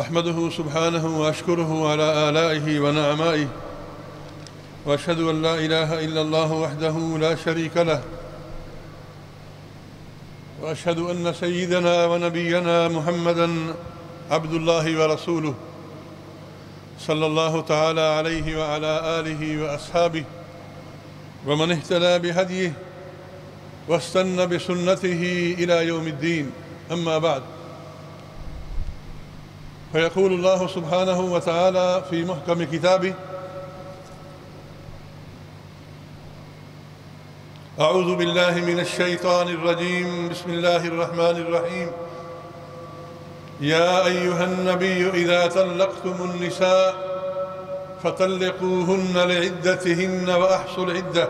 أحمده سبحانه وأشكره على آلائه ونعمائه وأشهد أن لا إله إلا الله وحده لا شريك له وأشهد أن سيدنا ونبينا محمدًا عبد الله ورسوله صلى الله تعالى عليه وعلى آله وأصحابه ومن اهتدى بهديه واستنى بسنته إلى يوم الدين. أما بعد، فيقول الله سبحانه وتعالى في محكم كتابه: أعوذ بالله من الشيطان الرجيم. بسم الله الرحمن الرحيم. يا أيها النبي إذا طلقتم النساء فطلقوهن لعدتهن وأحصوا العدة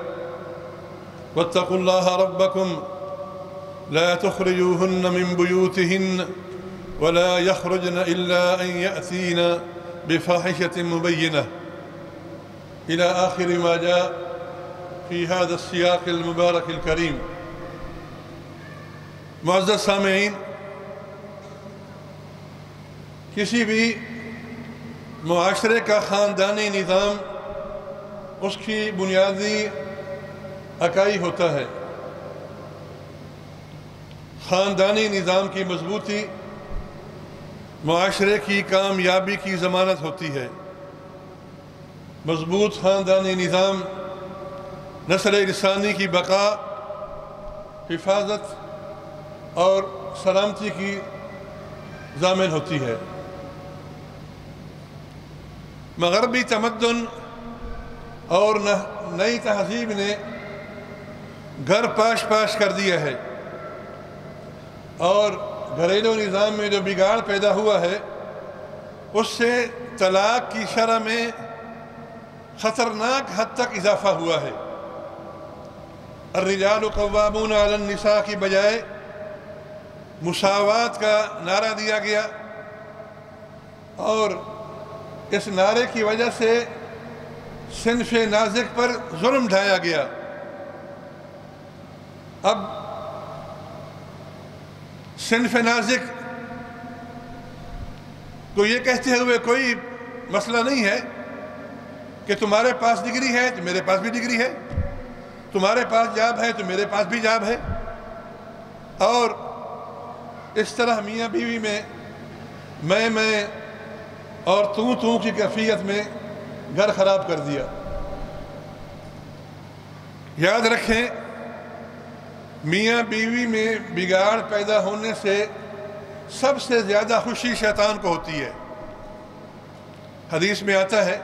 واتقوا الله ربكم لا تخرجوهن من بيوتهن ولا يخرجن إلا أن يأتين بفاحشة مبينة إلى آخر ما جاء في هذا السياق المبارك الكريم. معزز سامعین، کسی بھی معاشرے کا خاندانی نظام اس کی بنیادی اکائی ہوتا ہے. خاندانی نظام کی مضبوطی معاشرے کی کامیابی کی ضمانت ہوتی ہے. مضبوط خاندانی نظام نسل انسانی کی بقا، حفاظت اور سلامتی کی ضامن ہوتی ہے. مغربی تمدن اور نئی تہذیب نے گھر پاش پاش کر دیا ہے، اور گھریلو نظام میں جو بگاڑ پیدا ہوا ہے اس سے طلاق کی شرح میں خطرناک حد تک اضافہ ہوا ہے. الرجال قوامون علی النساء کی بجائے مساوات کا نعرہ دیا گیا، اور اس نعرے کی وجہ سے صنف نازک پر ظلم ڈھایا گیا. اب صنف نازک کو یہ کہتے ہوئے کوئی مسئلہ نہیں ہے کہ تمہارے پاس ڈگری ہے تو میرے پاس بھی ڈگری ہے، تمہارے پاس جاب ہے تو میرے پاس بھی جاب ہے، اور اس طرح میاں بیوی میں اور تو کی کیفیت میں گھر خراب کر دیا. یاد رکھیں، میاں بیوی میں بگاڑ پیدا ہونے سے سب سے زیادہ خوشی شیطان کو ہوتی ہے. حدیث میں آتا ہے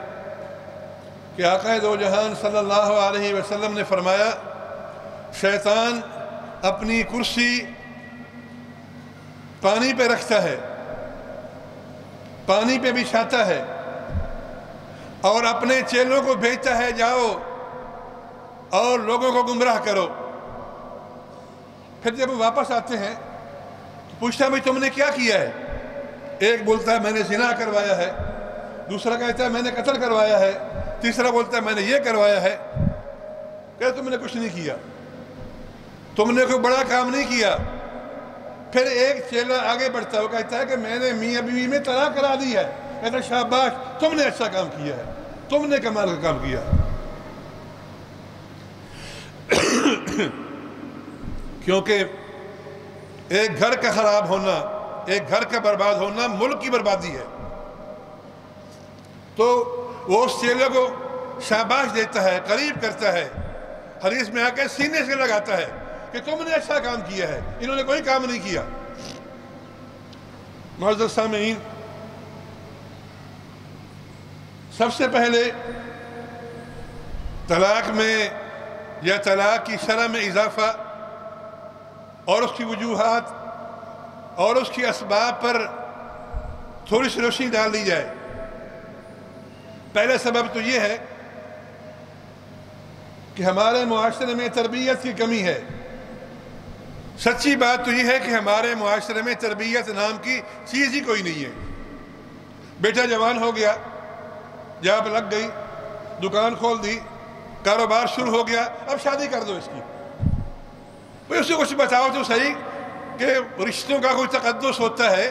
کہ آقا دو جہان صلی اللہ علیہ وسلم نے فرمایا، شیطان اپنی کرسی پانی پہ رکھتا ہے، پانی پہ بچھاتا ہے، اور اپنے چیلوں کو بھیجتا ہے، جاؤ اور لوگوں کو گمراہ کرو. پھر جب وہ واپس آتے ہیں پوچھتا ہے، بھائی تم نے کیا کیا ہے؟ ایک بولتا ہے میں نے زنا کروایا ہے، دوسرا کہتا ہے میں نے قتل کروایا ہے، تیسرا بولتا ہے میں نے یہ کروایا ہے. کہ تم نے کچھ نہیں کیا، تم نے کوئی بڑا کام نہیں کیا. پھر ایک چیلا آگے بڑھتا ہے، وہ کہتا ہے کہ میں نے میاں بیوی میں طلاق کرا دی ہے. کہتا ہے شاباش، تم نے اچھا کام کیا ہے، تم نے کمال کا کام کیا. کیونکہ ایک گھر کا خراب ہونا، ایک گھر کا برباد ہونا ملک کی بربادی ہے. تو وہ اس چیلے کو شاباش دیتا ہے، قریب کرتا ہے، حدیث میں آ کے سینے سے لگاتا ہے کہ تم نے اچھا کام کیا ہے، انہوں نے کوئی کام نہیں کیا. معزز سامعین، سب سے پہلے طلاق میں یا طلاق کی شرح میں اضافہ اور اس کی وجوہات اور اس کی اسباب پر تھوڑی سی روشنی ڈال دی جائے. پہلا سبب تو یہ ہے کہ ہمارے معاشرے میں تربیت کی کمی ہے. سچی بات تو یہ ہے کہ ہمارے معاشرے میں تربیت نام کی چیز ہی کوئی نہیں ہے. بیٹا جوان ہو گیا، جاب لگ گئی، دکان کھول دی، کاروبار شروع ہو گیا، اب شادی کر دو اس کی. اسے کچھ بتاؤ تو صحیح کہ رشتوں کا کوئی تقدس ہوتا ہے،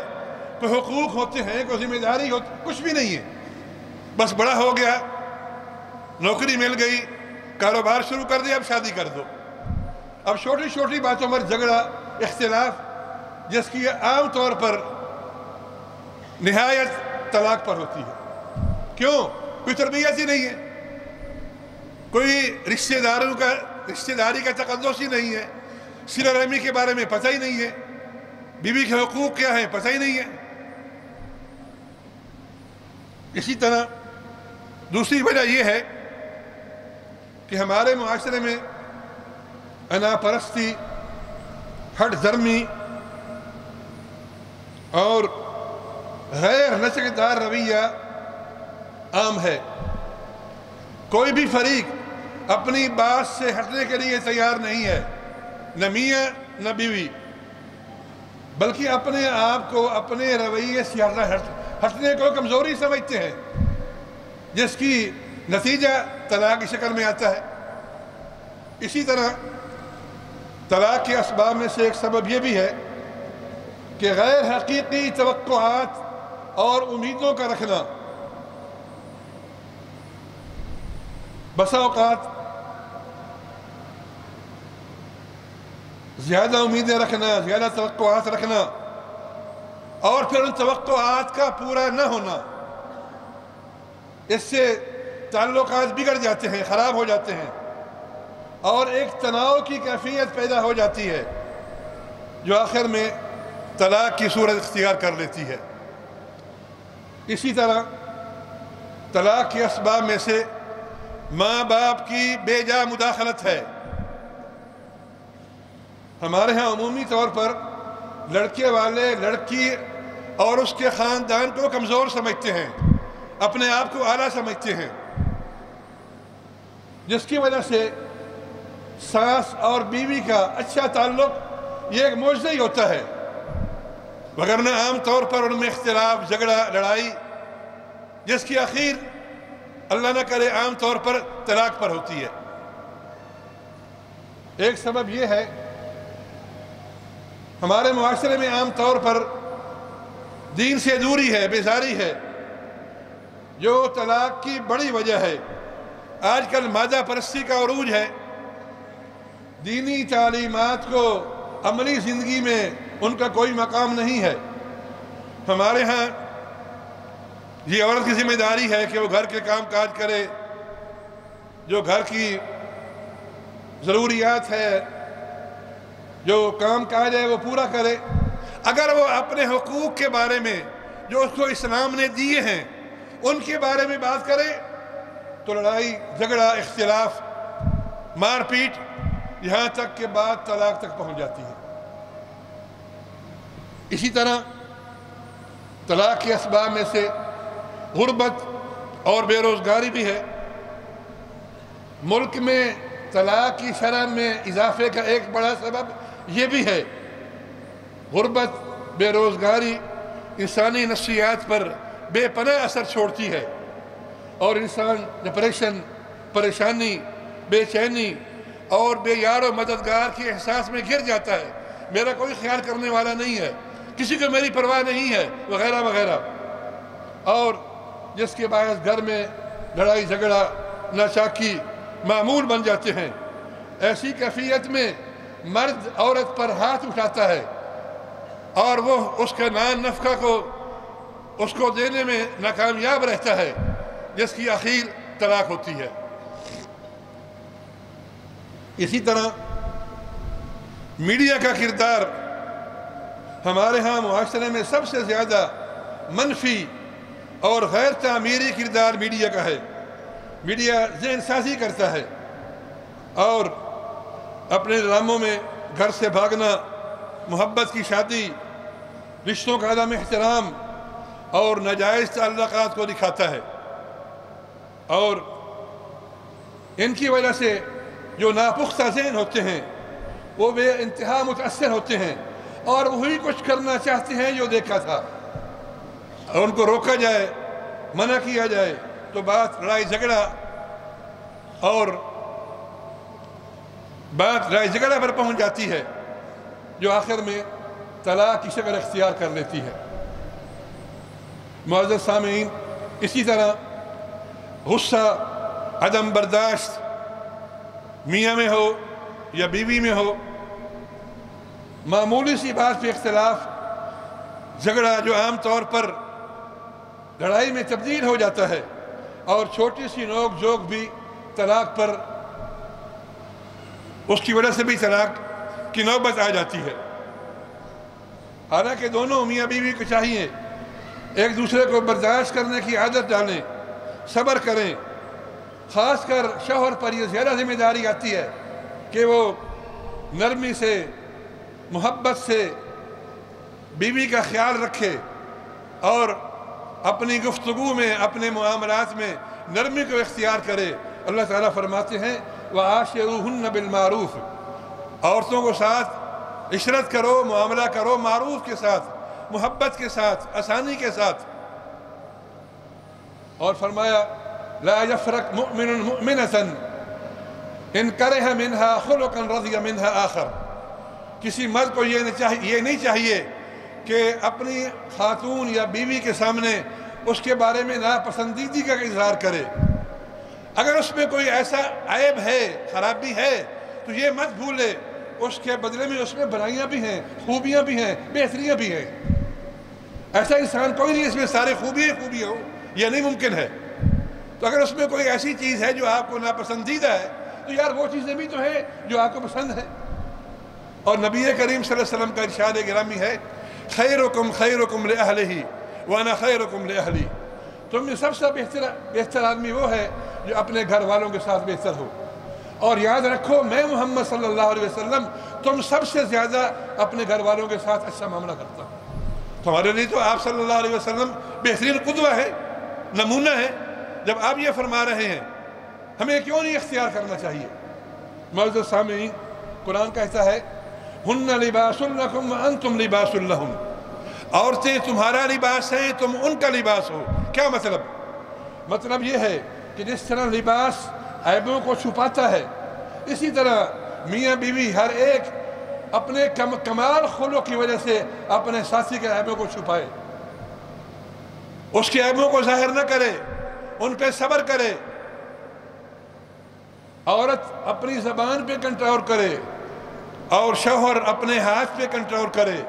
کوئی حقوق ہوتے ہیں، کوئی ذمہ داری ہوتی، کچھ بھی نہیں ہے. بس بڑا ہو گیا، نوکری مل گئی، کاروبار شروع کر دیا، اب شادی کر دو. اب چھوٹی چھوٹی باتوں پر جھگڑا، اختلاف، جس کی عام طور پر نہایت طلاق پر ہوتی ہے. کیوں؟ کوئی تربیت ہی نہیں ہے، کوئی رشتہ داری کا تقدس ہی نہیں ہے، صلہ رحمی کے بارے میں پتہ ہی نہیں ہے، بیوی کے حقوق کیا ہیں پتہ ہی نہیں ہے. اسی طرح دوسری وجہ یہ ہے کہ ہمارے معاشرے میں انا پرستی، ہٹ دھرمی اور غیر لچکدار رویہ عام ہے. کوئی بھی فریق اپنی بات سے ہٹنے کے لیے تیار نہیں ہے، نہ میاں نہ بیوی، بلکہ اپنے آپ کو اپنے رویے سے ہٹنے کو کمزوری سمجھتے ہیں، جس کی نتیجہ طلاق کی شکل میں آتا ہے. اسی طرح طلاق کے اسباب میں سے ایک سبب یہ بھی ہے کہ غیر حقیقی توقعات اور امیدوں کا رکھنا. بسا اوقات زیادہ امیدیں رکھنا، زیادہ توقعات رکھنا اور پھر ان توقعات کا پورا نہ ہونا، اس سے تعلقات بگڑ جاتے ہیں، خراب ہو جاتے ہیں، اور ایک تناؤ کی کیفیت پیدا ہو جاتی ہے جو آخر میں طلاق کی صورت اختیار کر لیتی ہے. اسی طرح طلاق کے اسباب میں سے ماں باپ کی بے جا مداخلت ہے. ہمارے ہاں عمومی طور پر لڑکے والے لڑکی اور اس کے خاندان کو کمزور سمجھتے ہیں، اپنے آپ کو اعلیٰ سمجھتے ہیں، جس کی وجہ سے ساس اور بیوی کا اچھا تعلق یہ ایک معجزہ ہی ہوتا ہے، وگرنہ عام طور پر ان میں اختلاف، جھگڑا، لڑائی، جس کی آخر اللہ نہ کرے عام طور پر طلاق پر ہوتی ہے. ایک سبب یہ ہے ہمارے معاشرے میں عام طور پر دین سے دوری ہے، بیزاری ہے، جو طلاق کی بڑی وجہ ہے. آج کل مادہ پرستی کا عروج ہے، دینی تعلیمات کو عملی زندگی میں ان کا کوئی مقام نہیں ہے. ہمارے ہاں یہ عورت کی ذمہ داری ہے کہ وہ گھر کے کام کاج کرے، جو گھر کی ضروریات ہے، جو کام کاج ہے وہ پورا کرے. اگر وہ اپنے حقوق کے بارے میں جو اس کو اسلام نے دیے ہیں ان کے بارے میں بات کرے تو لڑائی، جھگڑا، اختلاف، مار پیٹ، یہاں تک کہ بات طلاق تک پہنچ جاتی ہے. اسی طرح طلاق کے اسباب میں سے غربت اور بے روزگاری بھی ہے. ملک میں طلاق کی شرح میں اضافے کا ایک بڑا سبب یہ بھی ہے. غربت، بے روزگاری انسانی نفسیات پر بے پناہ اثر چھوڑتی ہے اور انسان ڈپریشن، پریشانی، بے چینی اور بے یار و مددگار کے احساس میں گر جاتا ہے. میرا کوئی خیال کرنے والا نہیں ہے، کسی کو میری پرواہ نہیں ہے، وغیرہ وغیرہ، اور جس کے باعث گھر میں لڑائی جھگڑا، ناچاکی معمول بن جاتے ہیں. ایسی کیفیت میں مرد عورت پر ہاتھ اٹھاتا ہے اور وہ اس کے نان نفقہ کو اس کو دینے میں ناکامیاب رہتا ہے، جس کی آخر طلاق ہوتی ہے. اسی طرح میڈیا کا کردار ہمارے ہاں معاشرے میں سب سے زیادہ منفی اور غیر تعمیری کردار میڈیا کا ہے. میڈیا ذہن سازی کرتا ہے اور اپنے ڈراموں میں گھر سے بھاگنا، محبت کی شادی، رشتوں کا عدم احترام اور ناجائز تعلقات کو دکھاتا ہے، اور ان کی وجہ سے جو ناپختہ ذہن ہوتے ہیں وہ بے انتہا متاثر ہوتے ہیں اور وہی کچھ کرنا چاہتے ہیں جو دیکھا تھا. اور ان کو روکا جائے، منع کیا جائے تو بات لڑائی جھگڑا اور بات لڑائی جھگڑا پر پہنچ جاتی ہے، جو آخر میں طلاق کی شکل اختیار کر لیتی ہے. معزز سامعین، اسی طرح غصہ، عدم برداشت میاں میں ہو یا بیوی میں ہو، معمولی سی بات پہ اختلاف، جھگڑا جو عام طور پر لڑائی میں تبدیل ہو جاتا ہے، اور چھوٹی سی نوک جھوک بھی طلاق پر، اس کی وجہ سے بھی طلاق کی نوبت آ جاتی ہے۔ حالانکہ دونوں میاں بیوی کو چاہیے ایک دوسرے کو برداشت کرنے کی عادت ڈالیں، صبر کریں۔ خاص کر شوہر پر یہ زیادہ ذمہ داری آتی ہے کہ وہ نرمی سے، محبت سے بیوی کا خیال رکھے اور اپنی گفتگو میں، اپنے معاملات میں نرمی کو اختیار کرے۔ اللہ تعالیٰ فرماتے ہیں وَعَاشِرُوهُنَّ بِالْمَعْرُوفِ، عورتوں کو ساتھ عشرت کرو، معاملہ کرو معروف کے ساتھ، محبت کے ساتھ، آسانی کے ساتھ۔ اور فرمایا لا يفرق مؤمن مؤمنة ان کرہ منہا خلقا رضی منہا آخر، کسی مرد کو یہ نہیں چاہیے کہ اپنی خاتون یا بیوی کے سامنے اس کے بارے میں ناپسندیدگی کا اظہار کرے۔ اگر اس میں کوئی ایسا عیب ہے، خرابی ہے، تو یہ مت بھولے اس کے بدلے میں اس میں بھلائیاں بھی ہیں، خوبیاں بھی ہیں، بہتریاں بھی ہیں۔ ایسا انسان کوئی نہیں اس میں سارے خوبیاں ہو، یہ نہیں ممکن ہے۔ تو اگر اس میں کوئی ایسی چیز ہے جو آپ کو ناپسندیدہ ہے، تو یار وہ چیزیں بھی تو ہیں جو آپ کو پسند ہے۔ اور نبی کریم صلی اللہ علیہ وسلم کا ارشاد گرامی ہے خیرکم خیرکم لأہلہ وانا خیرکم لأہلی، تم میں سب سے بہتر آدمی وہ ہے جو اپنے گھر والوں کے ساتھ بہتر ہو، اور یاد رکھو میں محمد صلی اللہ علیہ وسلم تم سب سے زیادہ اپنے گھر والوں کے ساتھ اچھا معاملہ کرتا ہوں۔ تمہارے لیے تو آپ صلی اللہ علیہ وسلم بہترین قدوہ ہے، نمونہ ہے۔ جب آپ یہ فرما رہے ہیں ہمیں کیوں نہیں اختیار کرنا چاہیے؟ معزز سامعین، قرآن کہتا ہے ہن لباس لکم وانتم لباس لہن، عورتیں تمہارا لباس ہیں، تم ان کا لباس ہو۔ کیا مطلب؟ مطلب یہ ہے کہ جس طرح لباس عیبوں کو چھپاتا ہے، اسی طرح میاں بیوی ہر ایک اپنے کمال خلق کی وجہ سے اپنے ساتھی کے عیبوں کو چھپائے، اس کے عیبوں کو ظاہر نہ کرے، ان پہ صبر کرے۔ عورت اپنی زبان پہ کنٹرول کرے اور شوہر اپنے ہاتھ پہ کنٹرول کرے،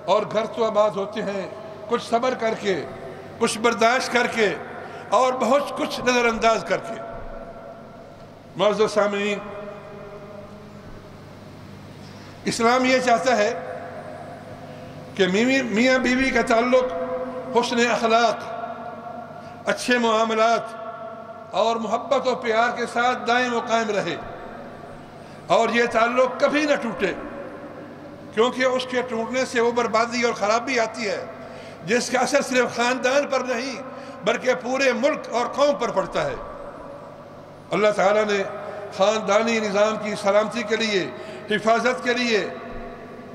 اور گھر تو آباد ہوتے ہیں کچھ صبر کر کے، کچھ برداشت کر کے، اور بہت کچھ نظر انداز کر کے۔ معزز سامعین، اسلام یہ چاہتا ہے کہ میاں بیوی کا تعلق حسن اخلاق، اچھے معاملات اور محبت و پیار کے ساتھ دائم و قائم رہے، اور یہ تعلق کبھی نہ ٹوٹے، کیونکہ اس کے ٹوٹنے سے وہ بربادی اور خرابی آتی ہے جس کا اثر صرف خاندان پر نہیں بلکہ پورے ملک اور قوم پر پڑتا ہے۔ اللہ تعالیٰ نے خاندانی نظام کی سلامتی کے لیے، حفاظت کے لیے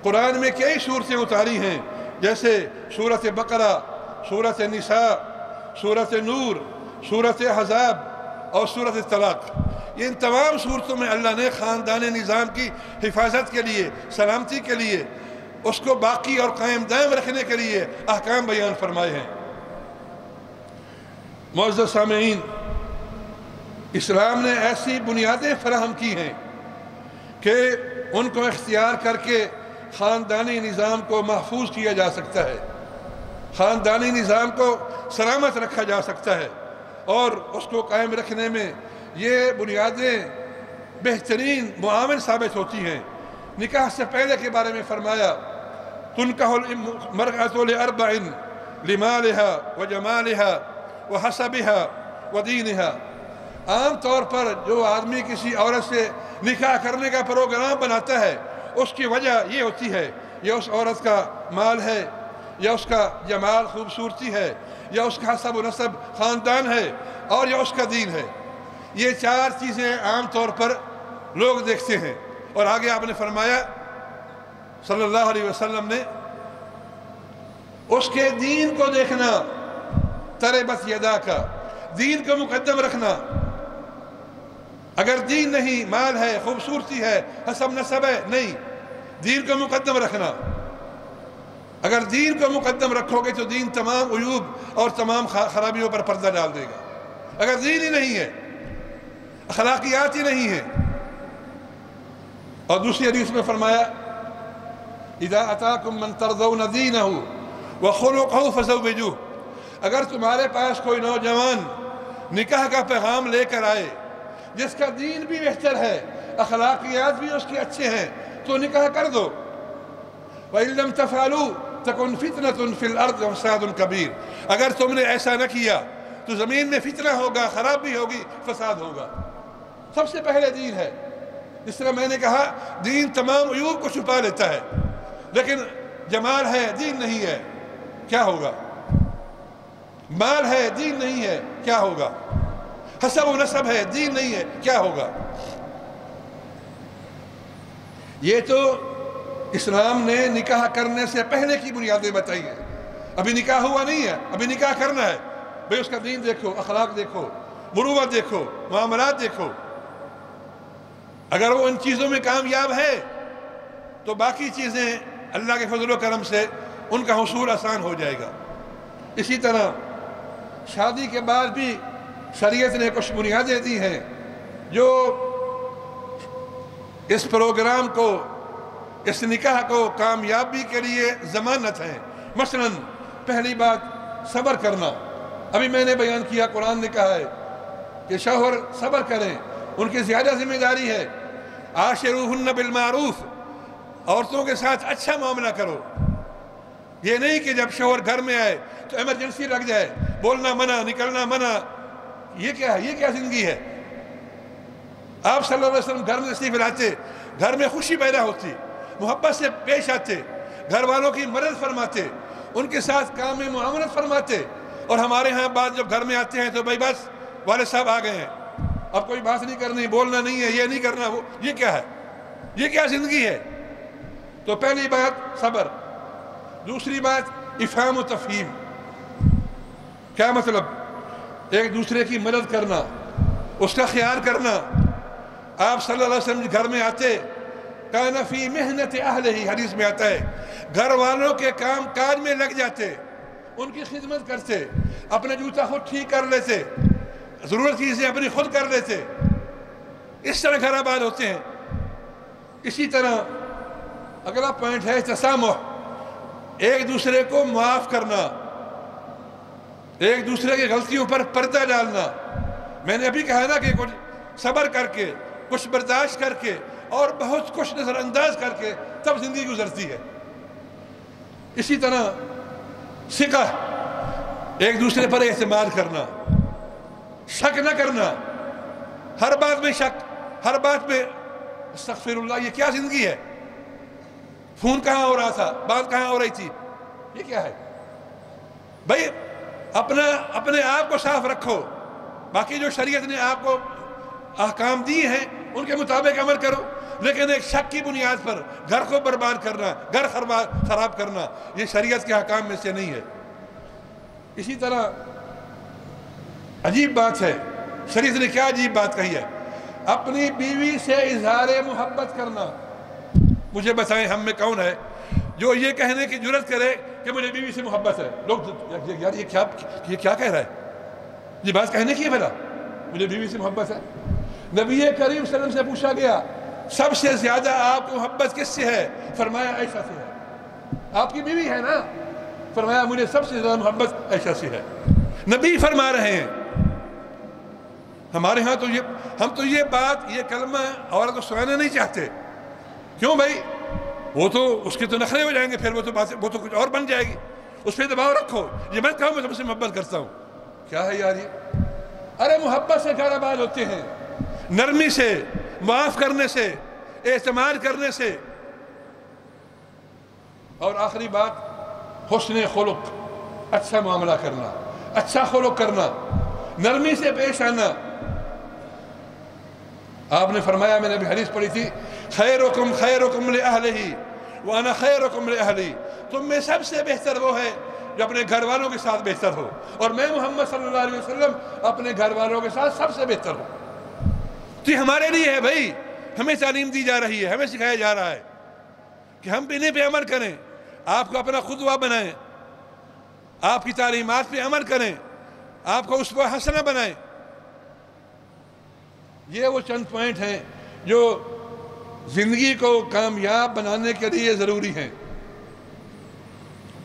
قرآن میں کئی صورتیں اتاری ہیں، جیسے سورۃ بقرہ، سورۃ نساء، سورۃ نور، سورۃ احزاب اور سورۃ طلاق۔ ان تمام صورتوں میں اللہ نے خاندانی نظام کی حفاظت کے لیے، سلامتی کے لیے، اس کو باقی اور قائم دائم رکھنے کے لیے احکام بیان فرمائے ہیں۔ معزز سامعین، اسلام نے ایسی بنیادیں فراہم کی ہیں کہ ان کو اختیار کر کے خاندانی نظام کو محفوظ کیا جا سکتا ہے، خاندانی نظام کو سلامت رکھا جا سکتا ہے، اور اس کو قائم رکھنے میں یہ بنیادیں بہترین معاون ثابت ہوتی ہیں۔ نکاح سے پہلے کے بارے میں فرمایا تنکح المرأة لأربع لمالها وجمالها وحسبها ودینها۔ عام طور پر جو آدمی کسی عورت سے نکاح کرنے کا پروگرام بناتا ہے، اس کی وجہ یہ ہوتی ہے یا اس عورت کا مال ہے، یا اس کا جمال خوبصورتی ہے، یا اس کا حسب و نسب خاندان ہے، اور یا اس کا دین ہے۔ یہ چار چیزیں عام طور پر لوگ دیکھتے ہیں، اور آگے آپ نے فرمایا صلی اللہ علیہ وسلم نے اس کے دین کو دیکھنا، تربت یدا کا، دین کو مقدم رکھنا۔ اگر دین نہیں، مال ہے، خوبصورتی ہے، حسب نسب ہے، نہیں، دین کو مقدم رکھنا۔ اگر دین کو مقدم رکھو گے تو دین تمام عیوب اور تمام خرابیوں پر پردہ ڈال دے گا. اگر دین ہی نہیں ہے، اخلاقیات ہی نہیں ہے. اور دوسری حدیث میں فرمایا اذا اتاکم من ترضون دینہ وخلقہ فزوجوہ، اگر تمہارے پاس کوئی نوجوان نکاح کا پیغام لے کر آئے جس کا دین بھی بہتر ہے، اخلاقیات بھی اس کے اچھے ہیں، تو نکاح کر دو. وَإِن لَمْ تَفْعَلُوا تَكُنْ فِتْنَةٌ فِي الْأَرْضِ وَفَسَادٌ كَبِيرٌ، اگر تم نے ایسا نہ کیا تو زمین میں فتنہ ہوگا، خرابی ہوگی، فساد ہوگا. سب سے پہلے دین ہے. جس طرح میں نے کہا دین تمام عیوب کو چھپا لیتا ہے، لیکن جمال ہے دین نہیں ہے، کیا ہوگا؟ مال ہے دین نہیں ہے، کیا ہوگا؟ حسب و نسب ہے دین نہیں ہے، کیا ہوگا؟ یہ تو اسلام نے نکاح کرنے سے پہلے کی بنیادیں بتائی ہیں. ابھی نکاح ہوا نہیں ہے، ابھی نکاح کرنا ہے. بھئی اس کا دین دیکھو، اخلاق دیکھو، مروت دیکھو، معاملات دیکھو. اگر وہ ان چیزوں میں کامیاب ہے تو باقی چیزیں اللہ کے فضل و کرم سے ان کا حصول آسان ہو جائے گا. اسی طرح شادی کے بعد بھی شریعت نے کچھ بنیادیں دی ہیں جو اس پروگرام کو، اس نکاح کو کامیابی کے لیے ضمانت ہے. مثلا پہلی بات صبر کرنا. ابھی میں نے بیان کیا، قرآن نے کہا ہے کہ شوہر صبر کریں، ان کی زیادہ ذمہ داری ہے. عاشروہن بالمعروف، عورتوں کے ساتھ اچھا معاملہ کرو. یہ نہیں کہ جب شوہر گھر میں آئے تو ایمرجنسی لگ جائے، بولنا منع، نکلنا منع. یہ کیا ہے؟ یہ کیا زندگی ہے؟ آپ صلی اللہ علیہ وسلم گھر میں تشریف لاتے، گھر میں خوشی پیدا ہوتی، محبت سے پیش آتے، گھر والوں کی مدد فرماتے، ان کے ساتھ کام میں معاملت فرماتے. اور ہمارے ہاں بعد جب گھر میں آتے ہیں تو بھائی بس والد صاحب آ گئے ہیں، اب کوئی بات نہیں کرنی، بولنا نہیں ہے، یہ نہیں کرنا، وہ یہ کیا ہے؟ یہ کیا زندگی ہے؟ تو پہلی بات صبر. دوسری بات افہام و تفہیم. کیا مطلب؟ ایک دوسرے کی مدد کرنا، اس کا خیال کرنا. آپ صلی اللہ علیہ وسلم گھر میں آتے، کان فی محنت اہلہ، حدیث میں آتا ہے گھر والوں کے کام کاج میں لگ جاتے، ان کی خدمت کرتے، اپنا جوتا خود ٹھیک کر لیتے، ضرورت کی چیزیں اپنی خود کر لیتے. اس طرح گھر آباد ہوتے ہیں. اسی طرح اگلا پوائنٹ ہے تسامح، ایک دوسرے کو معاف کرنا، ایک دوسرے کی غلطیوں پر پردہ ڈالنا. میں نے ابھی کہا نا کہ کچھ صبر کر کے، کچھ برداشت کر کے اور بہت کچھ نظر انداز کر کے تب زندگی گزرتی ہے. اسی طرح ثقہ، ایک دوسرے پر اعتماد کرنا، شک نہ کرنا، ہر بات میں شک، ہر بات میں استغفر اللہ. یہ کیا زندگی ہے؟ فون کہاں ہو رہا تھا، بات کہاں ہو رہی تھی، یہ کیا ہے؟ بھائی اپنے آپ کو صاف رکھو، باقی جو شریعت نے آپ کو احکام دی ہیں ان کے مطابق عمل کرو. لیکن ایک شک کی بنیاد پر گھر کو برباد کرنا، گھر خراب کرنا، یہ شریعت کے احکام میں سے نہیں ہے. اسی طرح عجیب بات ہے، شریعت نے کیا عجیب بات کہی ہے، اپنی بیوی سے اظہار محبت کرنا. مجھے بتائیں ہم میں کون ہے جو یہ کہنے کی جرت کرے کہ مجھے بیوی سے محبت ہے؟ لوگ یار یہ کیا کہہ رہا ہے؟ یہ بات کہنے کی ہے بھلا، مجھے بیوی سے محبت ہے؟ نبی کریم صلی اللہ علیہ وسلم سے پوچھا گیا سب سے زیادہ آپ کو محبت کس سے ہے؟ فرمایا عائشہ سے ہے. آپ کی بیوی ہے نا؟ فرمایا مجھے سب سے زیادہ محبت عائشہ سے ہے. نبی فرما رہے ہیں. ہمارے ہاں تو ہم تو یہ بات، یہ کلمہ عورت کو سنانا نہیں چاہتے. کیوں بھائی؟ وہ تو اس کے تو نخرے ہو جائیں گے، پھر وہ تو کچھ اور بن جائے گی. اس پہ دباؤ رکھو، یہ مت کہو میں تم سے محبت کرتا ہوں. کیا ہے یار یہ؟ ارے محبت سے گھر آباد ہوتے ہیں، نرمی سے، معاف کرنے سے، اعتماد کرنے سے. اور آخری بات حسن خلق، اچھا معاملہ کرنا، اچھا خلق کرنا، نرمی سے پیش آنا. آپ نے فرمایا، میں نے ابھی حدیث پڑھی تھی، خیرکم خیرکم لأہلہ وانا خیرکم لأہلی، تم میں سب سے بہتر وہ ہے جو اپنے گھر والوں کے ساتھ بہتر ہو، اور میں محمد صلی اللہ علیہ وسلم اپنے گھر والوں کے ساتھ سب سے بہتر ہوں. تو یہ ہمارے لیے ہے بھائی، ہمیں تعلیم دی جا رہی ہے، ہمیں سکھایا جا رہا ہے کہ ہم بھی انہیں پہ عمل کریں. آپ کو اپنا قدوہ بنائیں، آپ کی تعلیمات پہ عمل کریں، آپ کو اسوہ حسنہ بنائیں۔ یہ وہ چند پوائنٹ ہیں جو زندگی کو کامیاب بنانے کے لیے ضروری ہیں۔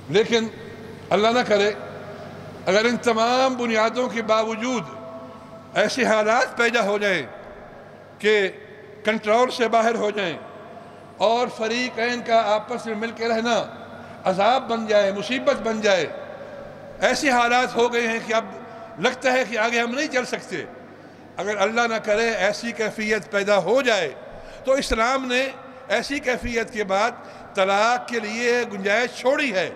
لیکن اللہ نہ کرے اگر ان تمام بنیادوں کے باوجود ایسے حالات پیدا ہو جائیں کہ کنٹرول سے باہر ہو جائیں اور فریقین کا آپس میں مل کے رہنا عذاب بن جائے، مصیبت بن جائے، ایسے حالات ہو گئے ہیں کہ اب لگتا ہے کہ آگے ہم نہیں چل سکتے، اگر اللہ نہ کرے ایسی کیفیت پیدا ہو جائے تو اسلام نے ایسی کیفیت کے بعد طلاق کے لیے گنجائش چھوڑی ہے۔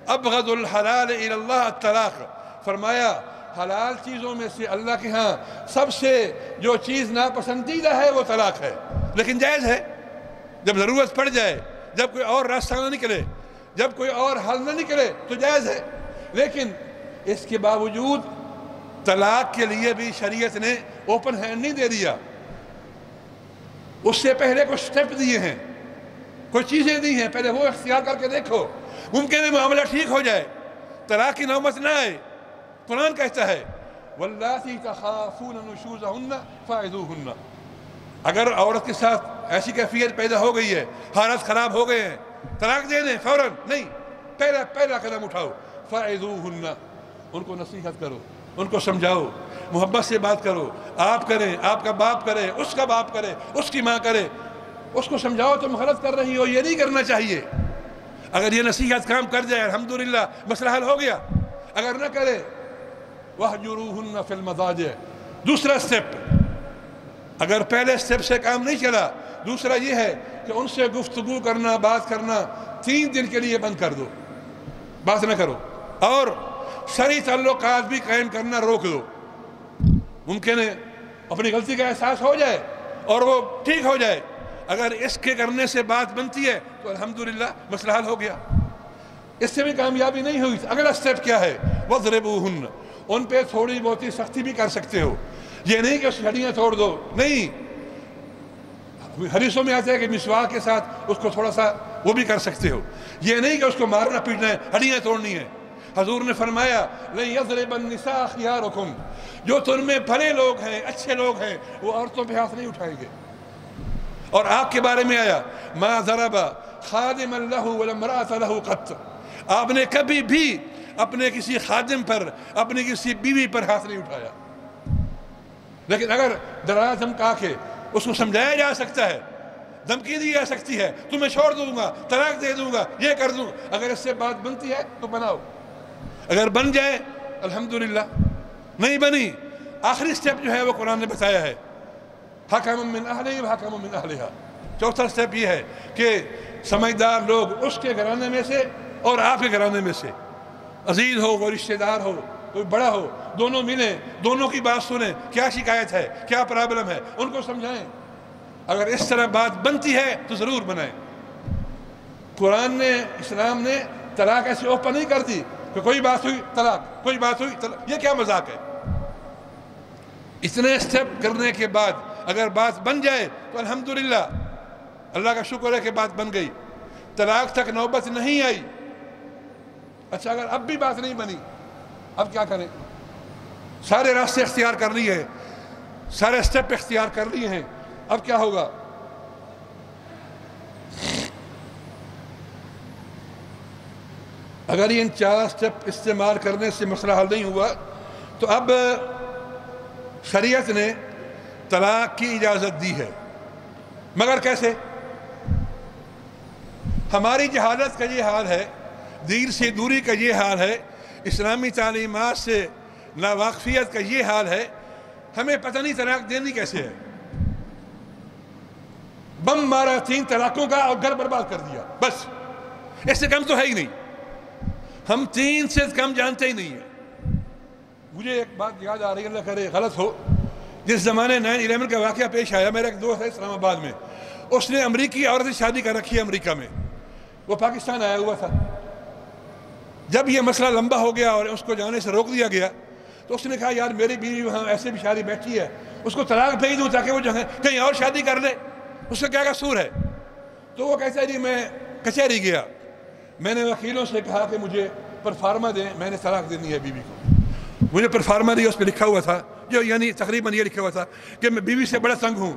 ابغض الحلال الی اللہ الطلاق، فرمایا حلال چیزوں میں سے اللہ کے ہاں سب سے جو چیز ناپسندیدہ ہے وہ طلاق ہے، لیکن جائز ہے جب ضرورت پڑ جائے، جب کوئی اور راستہ نہ نکلے، جب کوئی اور حل نہ نکلے تو جائز ہے۔ لیکن اس کے باوجود طلاق کے لیے بھی شریعت نے اوپن ہینڈ نہیں دے دیا، اس سے پہلے کچھ سٹیپ دیے ہیں، کوئی چیزیں دی ہیں، پہلے وہ اختیار کر کے دیکھو، ممکن ہے معاملہ ٹھیک ہو جائے، طلاق کی نوبت نہ آئے۔ قرآن کہتا ہے واللاتی تخافون نشوزہن فعظوہن، اگر عورت کے ساتھ ایسی کیفیت پیدا ہو گئی ہے، حالات خراب ہو گئے ہیں، طلاق دے دیں فوراً نہیں، پہلا قدم اٹھاؤ، فعظوہن، ان کو نصیحت کرو، ان کو سمجھاؤ، محبت سے بات کرو، آپ کریں، آپ کا باپ کرے، اس کا باپ کرے، اس کی ماں کرے، اس کو سمجھاؤ تم غلط کر رہی ہو، یہ نہیں کرنا چاہیے۔ اگر یہ نصیحت کام کر جائے الحمدللہ مسئلہ حل ہو گیا، اگر نہ کرے وَاهْجُرُوهُنَّ فِي الْمَضَاجِعِ، دوسرا سٹیپ، اگر پہلے سٹیپ سے کام نہیں چلا، دوسرا یہ ہے کہ ان سے گفتگو کرنا، بات کرنا 3 دن کے لیے بند کر دو، بات نہ کرو، اور شرعی تعلقات بھی قائم کرنا روک دو۔ ممکن ہے اپنی غلطی کا احساس ہو جائے اور وہ ٹھیک ہو جائے، اگر اس کے کرنے سے بات بنتی ہے تو الحمدللہ مسئلہ حل ہو گیا۔ اس سے بھی کامیابی نہیں ہوئی، اگلا سٹیپ کیا ہے؟ وَضْرِبُوهُنَّ، ان پہ تھوڑی بہت سختی بھی کر سکتے ہو، یہ نہیں کہ اس کی ہڈیاں توڑ دو، نہیں، حدیثوں میں آتا ہے کہ مسواک کے ساتھ اس کو تھوڑا سا وہ بھی کر سکتے ہو، یہ نہیں کہ اس کو مارنا پیٹنا ہے، ہڈیاں توڑنی ہے۔ حضور نے فرمایا لَن يَضْرِبَ النِّسَاءَ خِيَارُكُمْ، جو تم میں بھلے لوگ ہیں، اچھے لوگ ہیں، وہ عورتوں پہ ہاتھ نہیں اٹھائیں گے۔ اور آپ کے بارے میں آیا مَا ضَرَبَ خَادِمًا لَهُ وَلَا امْرَأَةً لَهُ قَطْ، آپ نے کبھی بھی اپنے کسی خادم پر، اپنی کسی بیوی پر ہاتھ نہیں اٹھایا۔ لیکن اگر ڈرا دھمکا کے اس کو سمجھایا جا سکتا ہے، دھمکی دی جا سکتی ہے، تمہیں چھوڑ دوں گا، طلاق دے دوں گا، یہ کر دوں، اگر اس سے بات بنتی ہے تو بناؤ، اگر بن جائے الحمدللہ، نہیں بنی آخری سٹیپ جو ہے وہ قرآن نے بتایا ہے حکم من اہلہ و حکم من اہلہا، چوتھا سٹیپ یہ ہے کہ سمجھدار لوگ اس کے گھرانے میں سے اور آپ کے گھرانے میں سے، عزیز ہو، کوئی رشتہ دار ہو، کوئی بڑا ہو، دونوں ملیں، دونوں کی بات سنیں، کیا شکایت ہے، کیا پرابلم ہے، ان کو سمجھائیں، اگر اس طرح بات بنتی ہے تو ضرور بنائیں۔ قرآن نے، اسلام نے طلاق ایسے اوپن نہیں کر دی کہ کوئی بات ہوئی طلاق، کوئی بات ہوئی طلاق، یہ کیا مذاق ہے؟ اتنے سٹیپ کرنے کے بعد اگر بات بن جائے تو الحمدللہ، اللہ کا شکر ہے کہ بات بن گئی، طلاق تک نوبت نہیں آئی۔ اچھا اگر اب بھی بات نہیں بنی، اب کیا کریں؟ سارے راستے اختیار کر لیے ہیں، سارے سٹیپ اختیار کر لیے ہیں، اب کیا ہوگا؟ اگر ان 4 سٹیپ استعمال کرنے سے مسئلہ حل نہیں ہوا تو اب شریعت نے طلاق کی اجازت دی ہے، مگر کیسے؟ ہماری جہالت کا یہ حال ہے، دین سے دوری کا یہ حال ہے، اسلامی تعلیمات سے ناواقفیت کا یہ حال ہے، ہمیں پتہ نہیں طلاق دینی کیسے ہے۔ بم مارا 3 طلاقوں کا اور گھر برباد کر دیا، بس، اس سے کم تو ہے ہی نہیں، ہم 3 سے کم جانتے ہی نہیں ہیں۔ مجھے ایک بات یاد آ رہی ہے، اللہ کرے غلط ہو، جس زمانے 9/11 کا واقعہ پیش آیا، میرا ایک دوست ہے اسلام آباد میں، اس نے امریکی عورت سے شادی کر رکھی ہے امریکہ میں، وہ پاکستان آیا ہوا تھا۔ جب یہ مسئلہ لمبا ہو گیا اور اس کو جانے سے روک دیا گیا تو اس نے کہا یار میری بیوی وہاں ایسے بھی شادی بیٹھی ہے، اس کو طلاق بھیج دوں تاکہ وہ جو ہے کہیں اور شادی کر لے، اس کا کیا قصور ہے؟ تو وہ کہتا ہے جی میں کچہری گیا، میں نے وکیلوں سے کہا کہ مجھے پرفارما دیں، میں نے طلاق دینی ہے بیوی کو. مجھے پرفارما دی، اس پہ لکھا ہوا تھا جو یعنی تقریباً یہ لکھا ہوا تھا کہ میں بیوی سے بڑا تنگ ہوں،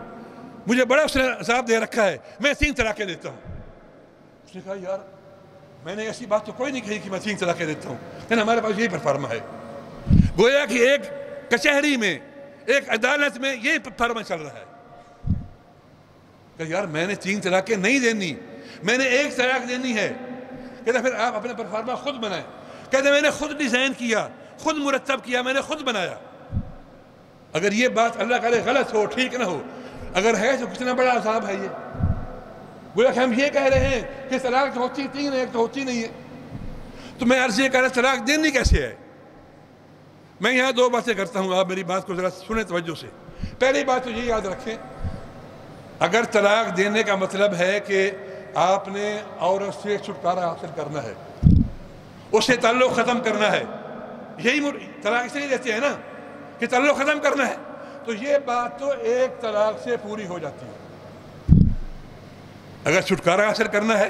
مجھے بڑا اس نے عذاب دے رکھا ہے، میں 3 طلاقیں دیتا ہوں. اس نے کہا یار میں نے ایسی بات تو کوئی نہیں کہی کہ میں 3 طلاقیں دیتا ہوں، لیکن ہمارے پاس یہی پرفارما ہے. گویا کہ ایک کچہری میں، ایک عدالت میں یہی پرفارما چل رہا ہے کہ یار میں نے 3 طلاقیں نہیں دینی، میں نے 1 طلاق دینی ہے. کہتا پھر آپ اپنا پرفارما خود بنائیں. کہتے میں نے خود ڈیزائن کیا، خود مرتب کیا، میں نے خود بنایا. اگر یہ بات اللہ کرے غلط ہو، ٹھیک نہ ہو، اگر ہے تو کتنا بڑا عذاب ہے یہ. گویا کہ ہم یہ کہہ رہے ہیں کہ طلاق تو ہوتی 3 ہے، 1 تو ہوتی نہیں ہے. تو میں عرض یہ کہہ رہا طلاق دینی کیسے ہے. میں یہاں 2 باتیں کرتا ہوں، آپ میری بات کو ذرا سنیں توجہ سے. پہلی بات تو یہ یاد رکھیں، اگر طلاق دینے کا مطلب ہے کہ آپ نے عورت سے چھٹکارا حاصل کرنا ہے، اس سے تعلق ختم کرنا ہے، یہی طلاق اس لیے دیتے ہیں نا کہ تعلق ختم کرنا ہے، تو یہ بات تو 1 طلاق سے پوری ہو جاتی ہے. اگر چھٹکارا حاصل کرنا ہے،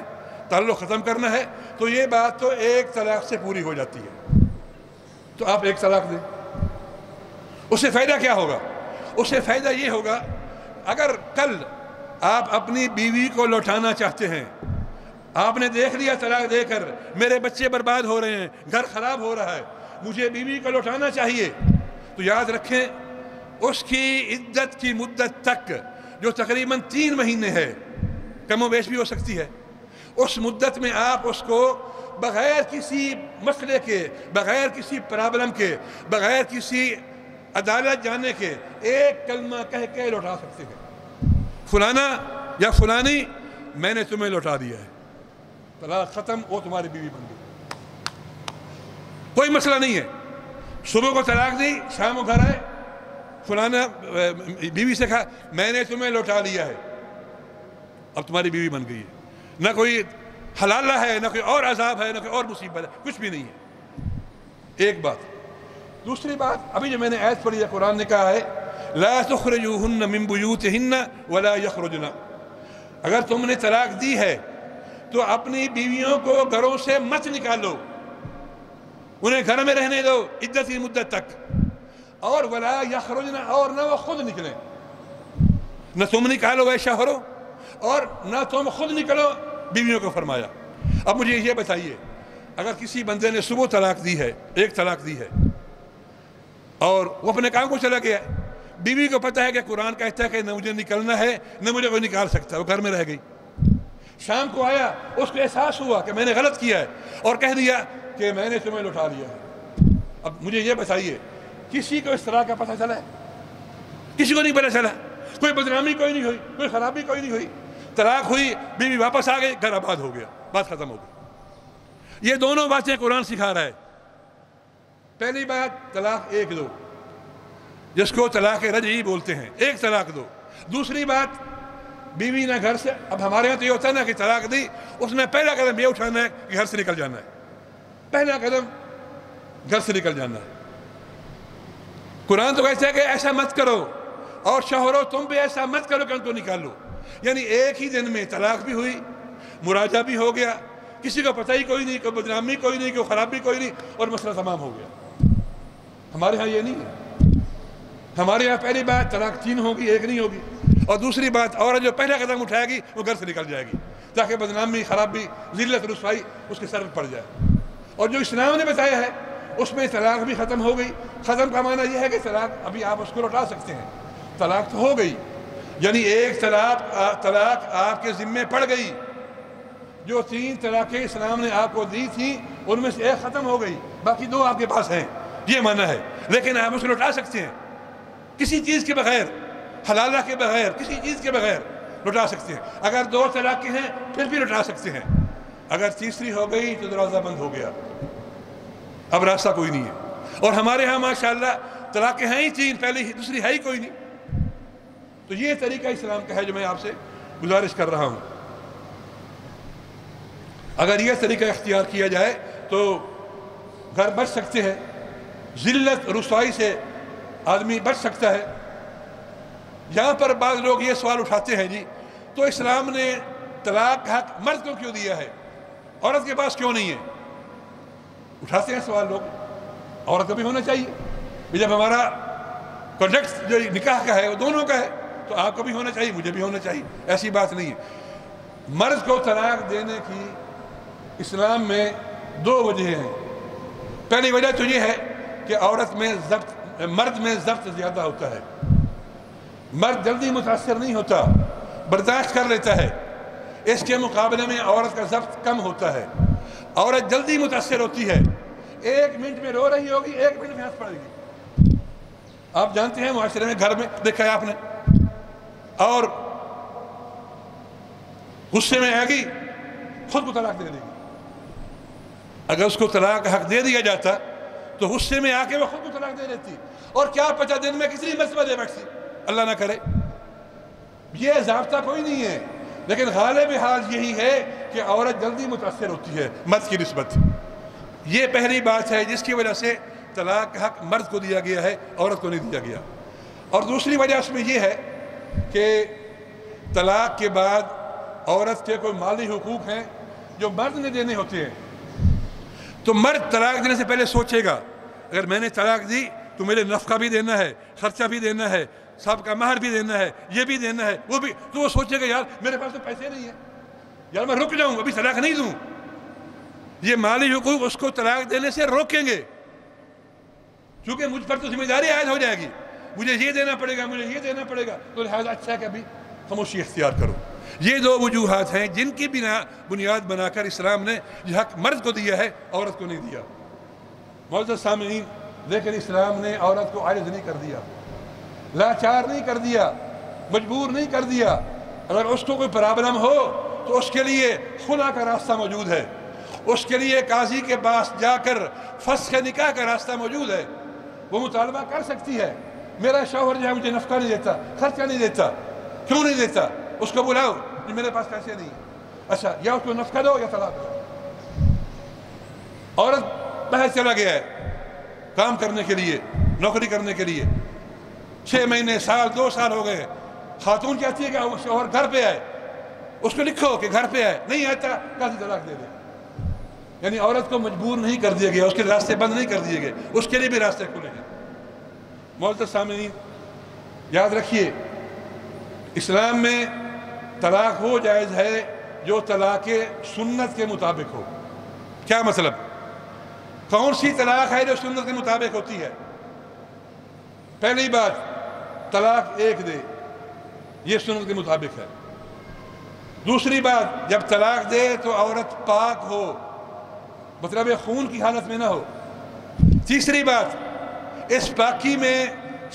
تعلق ختم کرنا ہے، تو یہ بات تو 1 طلاق سے پوری ہو جاتی ہے. تو آپ 1 طلاق دیں. اس سے فائدہ کیا ہوگا؟ اس سے فائدہ یہ ہوگا، اگر کل آپ اپنی بیوی کو لوٹانا چاہتے ہیں، آپ نے دیکھ لیا طلاق دے کر میرے بچے برباد ہو رہے ہیں، گھر خراب ہو رہا ہے، مجھے بیوی کو لوٹانا چاہیے، تو یاد رکھیں اس کی عدت کی مدت تک جو تقریباً 3 مہینے ہے، کم و بیش بھی ہو سکتی ہے، اس مدت میں آپ اس کو بغیر کسی مسئلے کے، بغیر کسی پرابلم کے، بغیر کسی عدالت جانے کے 1 کلمہ کہہ کے لوٹا سکتے ہیں. فلانا یا فلانی میں نے تمہیں لوٹا دیا ہے، طلاق ختم، وہ تمہاری بیوی بن گئی. کوئی مسئلہ نہیں ہے. صبح کو طلاق دی، شام کو گھر آئے، فلانا بیوی سے کہا میں نے تمہیں لوٹا لیا ہے، اب تمہاری بیوی بن گئی ہے. نہ کوئی حلالہ ہے، نہ کوئی اور عذاب ہے، نہ کوئی اور مصیبت ہے، کچھ بھی نہیں ہے. ایک بات. دوسری بات، ابھی جو میں نے آیت پڑھی ہے، قرآن نے کہا ہے لا تخرجوهن من بيوتهن ولا يخرجن. اگر تم نے طلاق دی ہے تو اپنی بیویوں کو گھروں سے مت نکالو، انہیں گھر میں رہنے دو عدت کی مدت تک. اور ولا يخرجن، اور نہ وہ خود نکلیں. نہ تم نکالو اے شوہرو، اور نہ تم خود نکلو، بیویوں کو فرمایا. اب مجھے یہ بتائیے، اگر کسی بندے نے صبح طلاق دی ہے، 1 طلاق دی ہے، اور وہ اپنے کام کو چلا گیا، بیوی کو پتہ ہے کہ قرآن کہتا ہے کہ نہ مجھے نکلنا ہے، نہ مجھے کوئی نکال سکتا، وہ گھر میں رہ گئی. شام کو آیا، اس کو احساس ہوا کہ میں نے غلط کیا ہے، اور کہہ دیا کہ میں نے تمہیں لوٹا لیا ہے. اب مجھے یہ بتائیے، کسی کو اس طرح کا پتہ چلا ہے؟ کسی کو نہیں پتہ چلا. کوئی بدنامی کوئی نہیں ہوئی، کوئی خرابی کوئی نہیں ہوئی. طلاق ہوئی، بیوی واپس آ گئی، گھر آباد ہو گیا، بات ختم ہو گئی. یہ دونوں باتیں قرآن سکھا رہا ہے. پہلی بات طلاق 1 دو، جس کو طلاق رجعی بولتے ہیں، 1 طلاق دو. دوسری بات، بیوی نہ گھر سے، اب ہمارے یہاں تو یہ ہوتا ہے نا کہ طلاق دی، اس نے پہلا قدم یہ اٹھانا ہے کہ گھر سے نکل جانا ہے. پہلا قدم گھر سے نکل جانا ہے. قرآن تو کہتا ہے کہ ایسا مت کرو، اور شوہرو تم بھی ایسا مت کرو کہ ان کو نکال لو. یعنی ایک ہی دن میں طلاق بھی ہوئی، مراجعہ بھی ہو گیا، کسی کو پتہ ہی کوئی نہیں، کوئی بدنامی کوئی نہیں، کوئی خرابی کوئی نہیں، اور مسئلہ تمام ہو گیا. ہمارے ہاں یہ نہیں ہے. ہمارے یہاں پہلی بات طلاق 3 ہوگی، 1 نہیں ہوگی. اور دوسری بات، عورت جو پہلا قدم اٹھائے گی وہ گھر سے نکل جائے گی، تاکہ بدنامی، خرابی، ذلت، رسوائی اس کے سر پڑ جائے. اور جو اسلام نے بتایا ہے اس میں طلاق بھی ختم ہو گئی. ختم کا معنی یہ ہے کہ طلاق ابھی آپ اس کو لوٹا سکتے ہیں. طلاق تو ہو گئی، یعنی 1 طلاق آپ کے ذمے پڑ گئی. جو 3 طلاقیں اسلام نے آپ کو دی تھیں ان میں سے 1 ختم ہو گئی، باقی 2 آپ کے پاس ہیں، یہ معنی ہے. لیکن آپ اس کو لوٹا سکتے ہیں کسی چیز کے بغیر، حلالہ کے بغیر، کسی چیز کے بغیر لوٹا سکتے ہیں. اگر 2 طلاقیں ہیں پھر بھی لوٹا سکتے ہیں. اگر تیسری ہو گئی تو دروازہ بند ہو گیا، اب راستہ کوئی نہیں ہے. اور ہمارے ہاں ماشاءاللہ طلاقیں ہیں ہی 3، پہلی دوسری ہے ہی کوئی نہیں. تو یہ طریقہ اسلام کا ہے جو میں آپ سے گزارش کر رہا ہوں. اگر یہ طریقہ اختیار کیا جائے تو گھر بچ سکتے ہیں، ذلت رسوائی سے آدمی بچ سکتا ہے. یہاں پر بعض لوگ یہ سوال اٹھاتے ہیں، جی تو اسلام نے طلاق کا حق مرد کو کیوں دیا ہے؟ عورت کے پاس کیوں نہیں ہے؟ اٹھاتے ہیں سوال لوگ، عورت کو بھی ہونا چاہیے، جب ہمارا کانٹیکٹ جو نکاح کا ہے وہ دونوں کا ہے تو آپ کو بھی ہونا چاہیے، مجھے بھی ہونا چاہیے، ایسی بات نہیں ہے۔ مرد کو طلاق دینے کی اسلام میں دو وجہ ہیں۔ پہلی وجہ تو یہ ہے کہ مرد میں ضبط زیادہ ہوتا ہے، مرد جلدی متاثر نہیں ہوتا، برداشت کر لیتا ہے، اس کے مقابلے میں عورت کا ضبط کم ہوتا ہے، عورت جلدی متاثر ہوتی ہے، 1 منٹ میں رو رہی ہوگی 1 منٹ میں ہنس پڑے گی۔ آپ جانتے ہیں معاشرے میں گھر میں دیکھا ہے آپ نے، اور غصے میں آئے گی خود کو طلاق دے دے گی۔ اگر اس کو طلاق کا حق دے دیا جاتا تو غصے میں آ کے وہ خود کو طلاق دے دیتی، اور کیا پتہ دن میں کسی مرتبہ دے بیٹھتی، اللہ نہ کرے۔ یہ ضابطہ کوئی نہیں ہے، لیکن غالب حال یہی ہے کہ عورت جلدی متاثر ہوتی ہے مرد کی نسبت۔ یہ پہلی بات ہے جس کی وجہ سے طلاق کا حق مرد کو دیا گیا ہے، عورت کو نہیں دیا گیا۔ اور دوسری وجہ اس میں یہ ہے کہ طلاق کے بعد عورت کے کوئی مالی حقوق ہیں جو مرد نے دینے ہوتے ہیں، تو مرد طلاق دینے سے پہلے سوچے گا اگر میں نے طلاق دی تو میرے نفقہ بھی دینا ہے، خرچہ بھی دینا ہے، سب کا مہر بھی دینا ہے، یہ بھی دینا ہے، وہ بھی، تو وہ سوچے گا یار میرے پاس تو پیسے نہیں ہیں، یار میں رک جاؤں ابھی طلاق نہیں دوں۔ یہ مالی حقوق اس کو طلاق دینے سے روکیں گے، کیونکہ مجھ پر تو ذمہ داری عائد ہو جائے گی، مجھے یہ دینا پڑے گا، مجھے یہ دینا پڑے گا، تو لہٰذا اچھا ہے کہ ابھی خاموشی اختیار کرو۔ یہ دو وجوہات ہیں جن کی بنیاد بنا کر اسلام نے یہ حق مرد کو دیا ہے، عورت کو نہیں دیا۔ معزز سامعین، لیکن اسلام نے عورت کو عاجز نہیں کر دیا، لاچار نہیں کر دیا، مجبور نہیں کر دیا۔ اگر اس کو کوئی پرابلم ہو تو اس کے لیے خلا کا راستہ موجود ہے، اس کے لیے قاضی کے پاس جا کر فسخ نکاح کا راستہ موجود ہے، وہ مطالبہ کر سکتی ہے میرا شوہر جو ہے مجھے نفقہ نہیں دیتا، خرچہ نہیں دیتا، کیوں نہیں دیتا؟ اس کو بلاؤ کہ میرے پاس پیسے نہیں، اچھا یا اس کو نفقہ دو یا طلاق دو۔ عورت باہر چلا گیا ہے کام کرنے کے لیے، نوکری کرنے کے لیے، 6 مہینے، سال، 2 سال ہو گئے، خاتون چاہتی ہے کہ شوہر گھر پہ آئے، اس کو لکھو کہ گھر پہ آئے، نہیں آتا قاضی طلاق دے دے۔ یعنی عورت کو مجبور نہیں کر دیا گیا، اس کے راستے بند نہیں کر دیے گئے، اس کے لیے بھی راستے کھلے ہیں۔ معزز سامعین، یاد رکھیے اسلام میں طلاق وہ جائز ہے جو طلاق سنت کے مطابق ہو۔ کیا مطلب؟ کون سی طلاق ہے جو سنت کے مطابق ہوتی ہے؟ پہلی بات، طلاق 1 دے، یہ سنت کے مطابق ہے۔ دوسری بات، جب طلاق دے تو عورت پاک ہو، مطلب خون کی حالت میں نہ ہو۔ تیسری بات، اس پاکی میں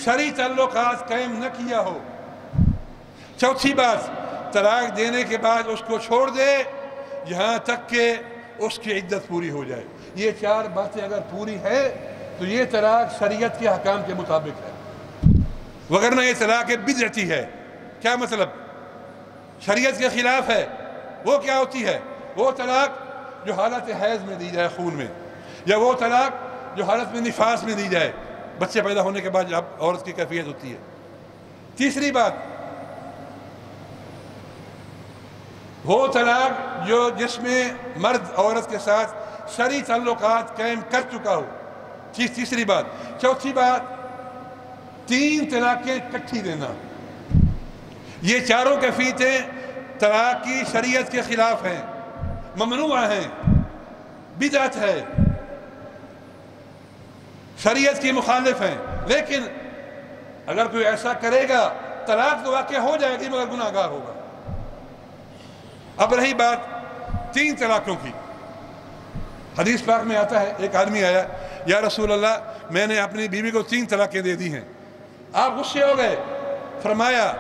شرعی تعلقات قائم نہ کیا ہو۔ چوتھی بات، طلاق دینے کے بعد اس کو چھوڑ دے یہاں تک کہ اس کی عدت پوری ہو جائے۔ یہ 4 باتیں اگر پوری ہے تو یہ طلاق شریعت کے حکام کے مطابق ہے، وگرنہ یہ طلاق بدعتی ہے۔ کیا مطلب؟ شریعت کے خلاف ہے۔ وہ کیا ہوتی ہے؟ وہ طلاق جو حالت حیض میں دی جائے خون میں، یا وہ طلاق جو حالت میں نفاس میں دی جائے، بچے پیدا ہونے کے بعد جب عورت کی کیفیت ہوتی ہے۔ تیسری بات، وہ طلاق جس میں مرد عورت کے ساتھ شرعی تعلقات قائم کر چکا ہو۔ تیسری بات۔ چوتھی بات، 3 طلاقیں اکٹھی دینا۔ یہ چاروں کیفیتیں طلاق کی شریعت کے خلاف ہیں، ممنوع ہیں، بدعت ہے، شریعت کی مخالف ہیں۔ لیکن اگر کوئی ایسا کرے گا طلاق تو واقع ہو جائے گی مگر گناہ گار ہوگا۔ اب رہی بات 3 طلاقوں کی، حدیث پاک میں آتا ہے، ایک آدمی آیا، یا رسول اللہ میں نے اپنی بیوی کو 3 طلاقیں دے دی ہیں۔ آپ غصے ہو گئے، فرمایا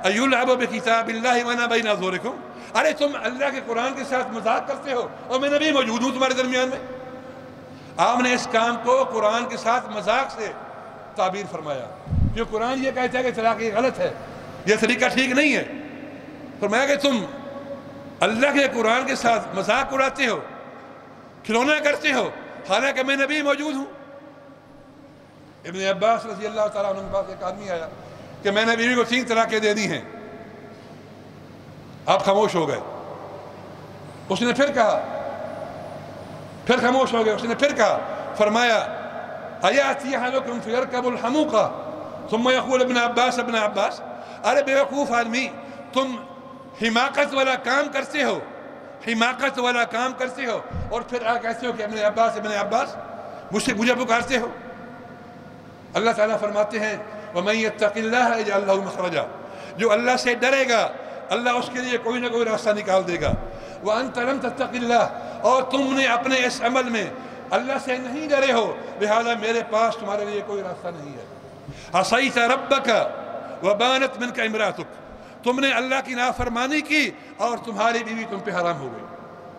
ایلعب بکتاب اللہ وانا بین اظہرکم، ارے تم اللہ کے قرآن کے ساتھ مذاق کرتے ہو اور میں نبی موجود ہوں تمہارے درمیان میں۔ آپ نے اس کام کو قرآن کے ساتھ مذاق سے تعبیر فرمایا، جو قرآن یہ کہتا ہے کہ طلاق یہ غلط ہے، یہ طریقہ ٹھیک نہیں ہے۔ فرمایا کہ تم اللہ کے قرآن کے ساتھ مذاق اڑاتے ہو، کھلونا کرتے ہو، حالانکہ میں نبی موجود ہوں۔ ابن عباس رضی اللہ تعالیٰ عنہ کے پاس ایک آدمی آیا کہ میں نے بیوی کو 3 طلاقیں دے دی ہیں۔ آپ خاموش ہو گئے۔ اس نے پھر کہا پھر خاموش ہو گئے. اس نے پھر کہا, فرمایا ایاتی احدکم فیرکب الحموقہ ثم یقول ابن عباس ابن عباس, ارے بیوقوف آدمی, تم حماقت والا کام کرتے ہو, حماقت والا کام کرتے ہو, اور پھر کہتے ہو کہ ابن عباس مجھے پکارتے ہو. اللہ تعالیٰ فرماتے ہیں وَمَن يَتَّقِ اللَّهَ يَجْعَل لَّهُ مَخْرَجًا, جو اللہ سے ڈرے گا اللہ اس کے لیے کوئی نہ کوئی راستہ نکال دے گا. وَأَنْتَ لَمْ تَتَّقِ اللَّهَ, اور تم نے اپنے اس عمل میں اللہ سے نہیں ڈرے ہو, لہذا میرے پاس تمہارے لیے کوئی راستہ نہیں ہے. عَصَيْتَ رَبَّكَ وَبَانَتْ مِنْكَ امْرَأَتُكَ, تم نے اللہ کی نافرمانی کی اور تمہاری بیوی تم پہ حرام ہو گئی.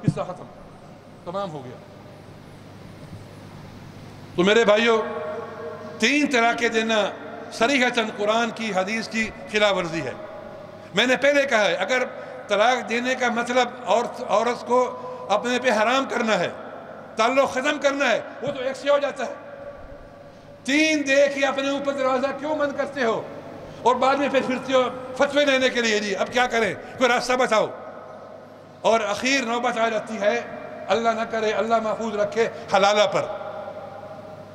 قصہ ختم, تمام ہو گیا. تو میرے بھائیوں, 3 طلاقیں دینا صریحتاً قرآن کی حدیث کی خلاف ورزی ہے. میں نے پہلے کہا ہے, اگر طلاق دینے کا مطلب عورت کو اپنے پہ حرام کرنا ہے, تعلق ختم کرنا ہے, وہ تو ایک سے ہو جاتا ہے. 3 دے کے اپنے اوپر دروازہ کیوں بند کرتے ہو, اور بعد میں پھر پھرتے ہو فتوے لینے کے لیے, جی اب کیا کریں, کوئی راستہ بتاؤ. اور اخیر نوبت آ جاتی ہے, اللہ نہ کرے, اللہ محفوظ رکھے, حلالہ پر.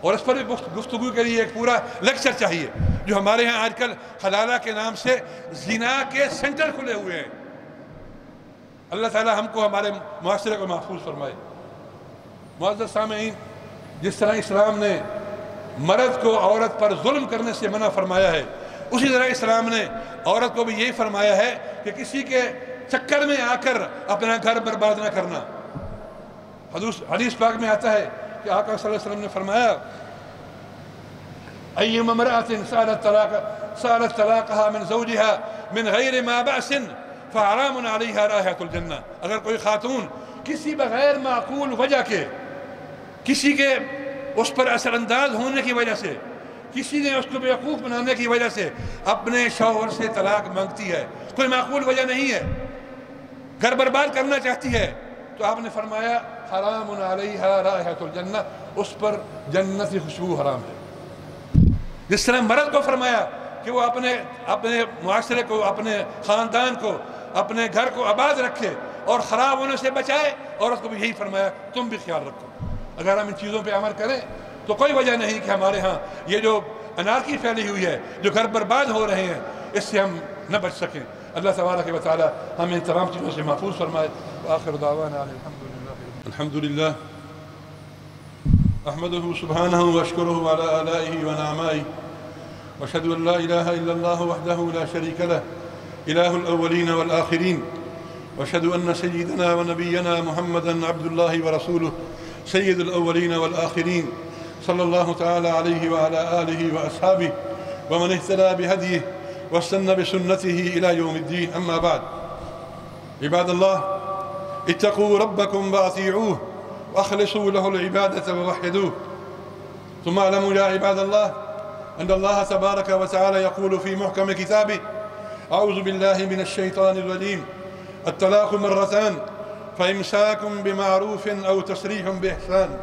اور اس پر بھی گفتگو کے لیے ایک پورا لیکچر چاہیے. جو ہمارے ہاں آج کل حلالہ کے نام سے زنا کے سینٹر کھلے ہوئے ہیں. اللہ تعالی ہم کو ہمارے معاشرے کو محفوظ فرمائے. معزز سامعین, جس طرح اسلام نے مرد کو عورت پر ظلم کرنے سے منع فرمایا ہے, اسی طرح اسلام نے عورت کو بھی یہی فرمایا ہے کہ کسی کے چکر میں آ کر اپنا گھر برباد نہ کرنا. حدیث پاک میں آتا ہے کہ آقا صلی اللہ علیہ وسلم نے فرمایا ايما امرأة سالت طلاقها من زوجها من غیر ما بأس فحرام علیہا رائحۃ الجنہ. اگر کوئی خاتون کسی بغیر معقول وجہ کے, کسی کے اس پر اثر انداز ہونے کی وجہ سے, کسی نے اس کو بیوقوف بنانے کی وجہ سے اپنے شوہر سے طلاق مانگتی ہے, کوئی معقول وجہ نہیں ہے, گھر برباد کرنا چاہتی ہے, تو آپ نے فرمایا حرام علیہا رائحۃ الجنہ, اس پر جنت کی خوشبو حرام ہے. جس طرح مرد کو فرمایا کہ وہ اپنے معاشرے کو, اپنے خاندان کو, اپنے گھر کو آباد رکھے اور خراب ہونے سے بچائے, عورت کو بھی یہی فرمایا تم بھی خیال رکھو. اگر ہم ان چیزوں پہ عمل کریں تو کوئی وجہ نہیں کہ ہمارے ہاں یہ جو انارکی پھیلی ہوئی ہے, جو گھر برباد ہو رہے ہیں, اس سے ہم نہ بچ سکیں. اللہ تبارک و تعالی ہمیں ان تمام چیزوں سے محفوظ فرمائے. وآخر دعوانا الحمد للہ احمدہ سبحانہ واشکرہ علی آلائہ ونعمائہ واشہد ان لا الہ الا اللہ وحدہ لا شریک لہ الہ الاولین والآخرین واشہد ان سیدنا ونبینا محمدا عبد اللہ ورسولہ سید الاولین والآخرین صلی اللہ تعالی علیہ وعلى آلہ واصحابہ ومن اہتدى بہدیہ واستنى بسنته الى یوم الدین. اما بعد, عباد اللہ اتقوا ربكم واطيعوه واخلصوا له العبادة ووحدوه. ثم اعلموا يا عباد الله أن الله تبارك وتعالى يقول في محكم كتابه أعوذ بالله من الشيطان الرجيم الطلاق مرتان فإمساك بمعروف أو تسريح بإحسان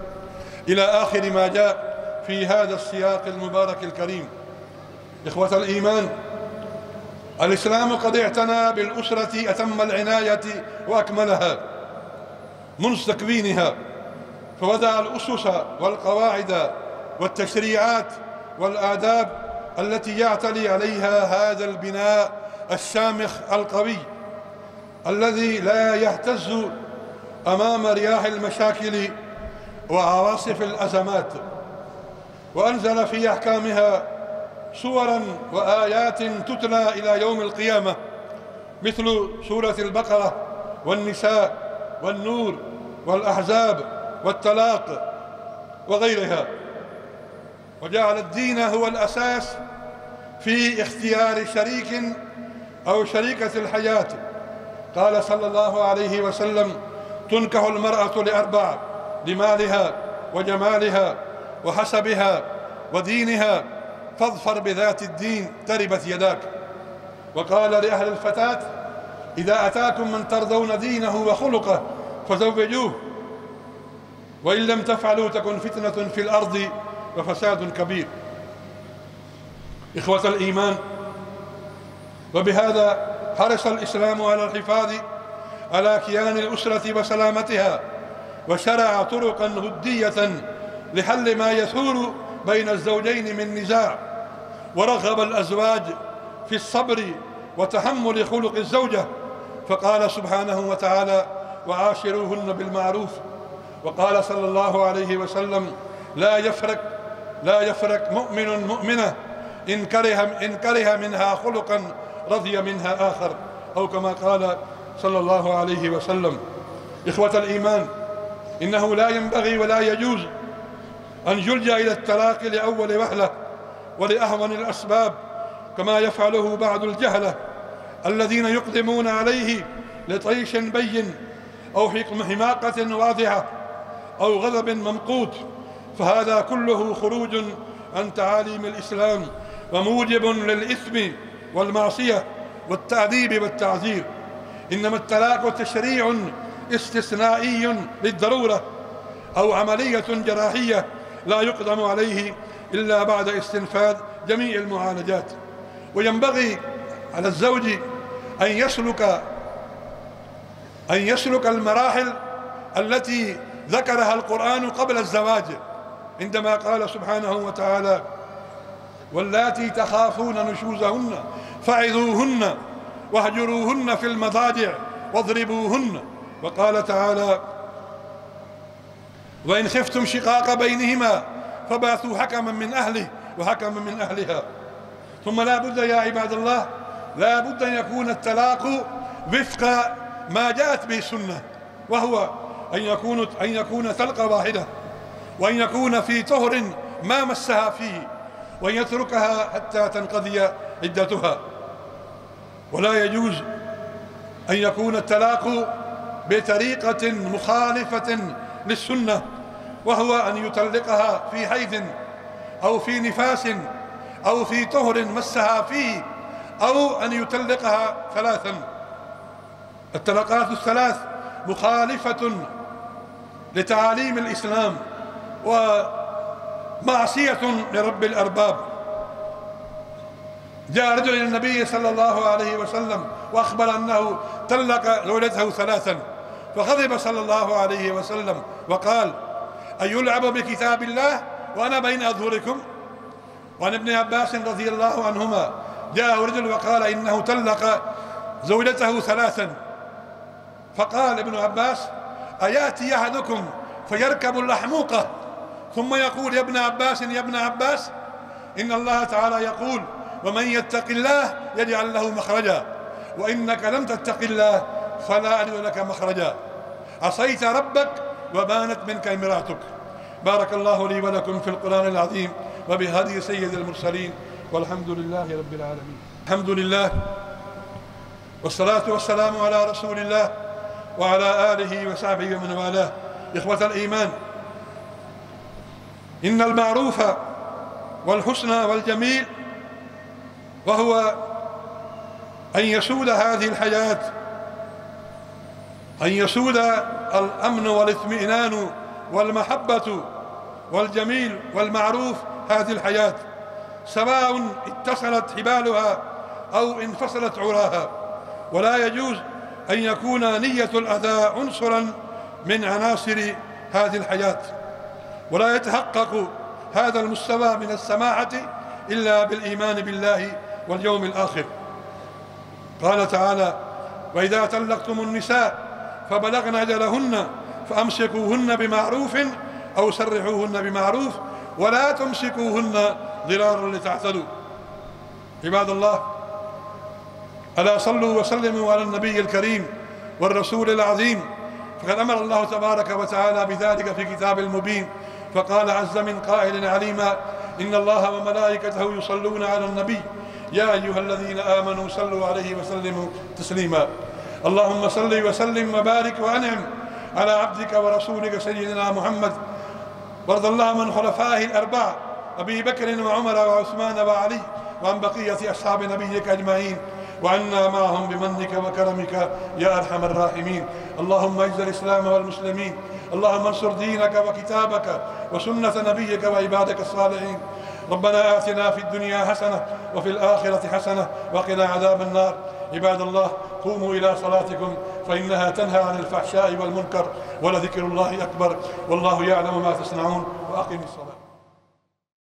إلى آخر ما جاء في هذا السياق المبارك الكريم. إخوة الإيمان, الإسلام قد اعتنى بالأسرة أتم العناية وأكملها منذ تكوينها, فوضع الأسس والقواعد والتشريعات والآداب التي يعتلي عليها هذا البناء الشامخ القوي الذي لا يهتز أمام رياح المشاكل وعواصف الأزمات, وأنزل في أحكامها سورا وآيات تتلى إلى يوم القيامة مثل سورة البقرة والنساء والنور والأحزاب والطلاق وغيرها. وجعل الدين هو الأساس في اختيار شريك أو شريكة الحياة. قال صلى الله عليه وسلم تنكح المرأة لأربع: لمالها وجمالها وحسبها ودينها فاظفر بذات الدين تربت يداك. وقال لأهل الفتاة إذا أتاكم من ترضون دينه وخلقه فزوجوه وإن لم تفعلوا تكن فتنة في الأرض وفساد كبير. إخوة الإيمان, وبهذا حرص الإسلام على الحفاظ على كيان الأسرة وسلامتها وشرع طرقا هدية لحل ما يثور بين الزوجين من نزاع، ورغب الأزواج في الصبر وتحمل خلق الزوجة، فقال سبحانه وتعالى: وعاشروهن بالمعروف. وقال صلى الله عليه وسلم: لا يفرق مؤمن مؤمنة إن كره منها خلقا رضي منها آخر، أو كما قال صلى الله عليه وسلم. إخوة الإيمان، إنه لا ينبغي ولا يجوز أن يلجأ إلى الطلاق لأول وهلة ولأهون الأسباب، كما يفعله بعض الجهلة الذين يقدمون عليه لطيش بين أو حماقة واضحة أو غضب ممقوت، فهذا كله خروج عن تعاليم الإسلام وموجب للإثم والمعصية والتعذيب والتعذير. إنما الطلاق تشريع استثنائي للضرورة أو عملية جراحية لا يقدم عليه إلا بعد استنفاذ جميع المعالجات. وينبغي على الزوج أن يسلك المراحل التي ذكرها القرآن قبل الزواج، عندما قال سبحانه وتعالى: واللاتي تخافون نشوزهن فعظوهن واهجروهن في المضاجع واضربوهن. وقال تعالى: وإن خفتم شقاق بينهما فبعثوا حكما من أهله وحكما من أهلها. ثم لا بد يا عباد الله، لا بد أن يكون الطلاق وفق ما جاءت به السنة، وهو أن يكون طلقة واحدة، وأن يكون في طهر ما مسها فيه، وأن يتركها حتى تنقضي عدتها. ولا يجوز أن يكون الطلاق بطريقة مخالفة للسنة، وهو أن يطلقها في حيض أو في نفاس أو في طهر مسها فيه، أو أن يطلقها ثلاثا. الطلقات الثلاث مخالفة لتعاليم الإسلام ومعصية لرب الأرباب. جاء رجل إلى النبي صلى الله عليه وسلم وأخبر أنه طلق زوجته ثلاثا، فغضب صلى الله عليه وسلم وقال: أيلعب بكتاب الله وأنا بين أظهركم؟ وعن ابن عباس رضي الله عنهما جاء رجل وقال إنه طلق زوجته ثلاثا، فقال ابن عباس: أيأتي أحدكم فيركب الأحموقة ثم يقول يا ابن عباس إن الله تعالى يقول: ومن يتق الله يجعل له مخرجا، وإنك لم تتق الله فلا أجد لك مخرجا، عصيت ربك وبانت منك امرأتك. بارك الله لي ولكم في القرآن العظيم وبهدي سيد المرسلين، والحمد لله رب العالمين. الحمد لله والصلاة والسلام على رسول الله وعلى آله وصحبه ومن والاه. إخوة الإيمان، إن المعروف والحسن والجميل وهو أن يسود هذه الحياة، أن يسود الأمن والاطمئنان والمحبة والجميل والمعروف هذه الحياة، سواء اتصلت حبالها أو انفصلت عراها. ولا يجوز أن يكون نية الأذى عنصرا من عناصر هذه الحياة، ولا يتحقق هذا المستوى من السماحة إلا بالإيمان بالله واليوم الآخر. قال تعالى: وإذا طلقتم النساء فبلغن أجلهن فأمسكوهن بمعروف أو سرحوهن بمعروف ولا تمسكوهن ضرارا لتعتدوا. عباد الله، ألا صلوا وسلموا على النبي الكريم والرسول العظيم، فقد أمر الله تبارك وتعالى بذلك في كتاب المبين، فقال عز من قائل عليما: إن الله وملائكته يصلون على النبي يا أيها الذين آمنوا صلوا عليه وسلموا تسليما. اللهم صل وسلم وبارك وأنعم على عبدك ورسولك سيدنا محمد، وارض اللهم عن خلفائه الأربعة أبي بكر وعمر وعثمان وعلي، وعن بقية أصحاب نبيك أجمعين، وعنا معهم بمنك وكرمك يا أرحم الراحمين. اللهم اعز الإسلام والمسلمين، اللهم انصر دينك وكتابك وسنة نبيك وعبادك الصالحين. ربنا آتنا في الدنيا حسنة وفي الآخرة حسنة وقنا عذاب النار. عباد الله، قوموا إلى صلاتكم فإنها تنهى عن الفحشاء والمنكر ولذكر الله أكبر والله يعلم ما تصنعون وأقم الصلاة.